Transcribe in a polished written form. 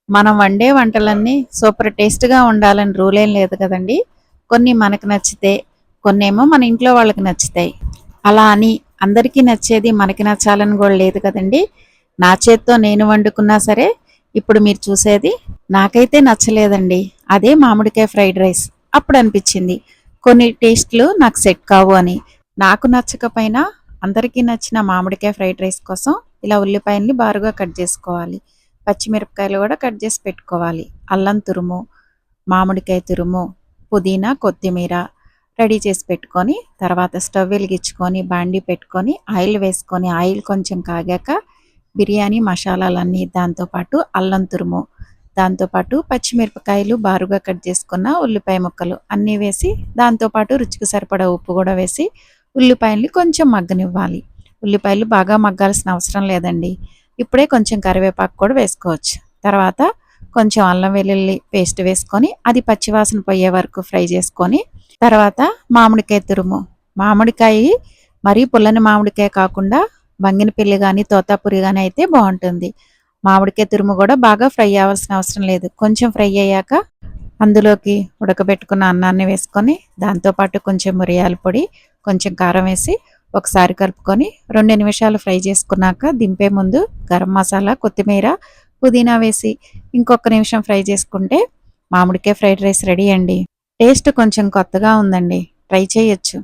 మనం వండే వంటలన్నీ సూపర్ టేస్ట్‌గా ఉండాలని రూల్ ఏం లేదు కదండీ! కొన్ని మనకు నచ్చితే, కొన్నేమో మన ఇంట్లో వాళ్ళకి నచ్చుతాయి. అలా అని అందరికీ నచ్చేది మనకి నచ్చాలని గూడా లేదు కదండీ! నా చేత్తో నేను వండుకున్నా సరే, ఇప్పుడు మీరు చూసేది నాకైతే నచ్చలేదండి. అదే మామిడికాయ ఫ్రైడ్ రైస్. అప్పుడనిపిచ్చింది కొన్ని టేస్ట్‌లు నాకు సెట్ కావు అని. నాకు నచ్చకపోయినా అందరికీ నచ్చిన మామిడికాయ ఫ్రైడ్ రైస్ కోసం ఇలా ఉల్లిపాయల్ని బారుగా కట్ జేసుకోవాలి. పచ్చిమిరపకాయలు గూడా కట్ జేసి పెట్టుకోవాలి. అల్లం తురుము, మామిడికాయ తురుము, పుదీనా, కొత్తిమీర రెడీ చేసి పెట్టుకొని, తర్వాత స్టవ్ వెలిగించుకొని, బాండీ పెట్టుకొని, ఆయిల్ వేసుకొని, ఆయిల్ కొంచెం కాగాక బిర్యానీ మసాలాలన్నీ, దాంతోపాటు అల్లం తురుము, దాంతోపాటు పచ్చిమిరపకాయలు బారుగా కట్ చేసుకున్న ఉల్లిపాయ ముక్కలు అన్నీ వేసి, దాంతోపాటు రుచికి సరిపడా ఉప్పు కూడా వేసి, ఉల్లిపాయల్ని కొంచెం మగ్గనివ్వాలి. ఉల్లిపాయలు బాగా మగ్గాల్సిన అవసరం లేదండి. ఇప్పుడే కొంచెం కరివేపాకు కూడా వేసుకోవచ్చు. తర్వాత కొంచెం అల్లం వెల్లుల్లి పేస్ట్ వేసుకొని, అది పచ్చివాసన పోయే వరకు ఫ్రై చేసుకొని, తర్వాత మామిడికాయ తురుము. మామిడికాయ మరీ పుల్లని మామిడికాయ కాకుండా బంగినపల్లి గానీ, తోతాపురి గానీ అయితే బావుంటుంది. మామిడికాయ తురుము గూడా బాగా ఫ్రై అవ్వాల్సిన అవసరం లేదు. కొంచెం ఫ్రై అయ్యాక అందులోకి ఉడకబెట్టుకున్న అన్నాన్ని వేసుకొని, దాంతో పాటు కొంచెం మిరియాల పొడి, కొంచెం కారం వేసి ఒకసారి కలుపుకొని 2 నిమిషాలు ఫ్రై చేసుకున్నాక దింపే ముందు గరం మసాలా, కొత్తిమీర, పుదీనా వేసి ఇంకొక నిమిషం ఫ్రై చేసుకుంటే మామిడికాయ ఫ్రైడ్ రైస్ రెడీ అండి. టేస్ట్ కొంచెం కొత్తగా ఉందండి. ట్రై చేయొచ్చు.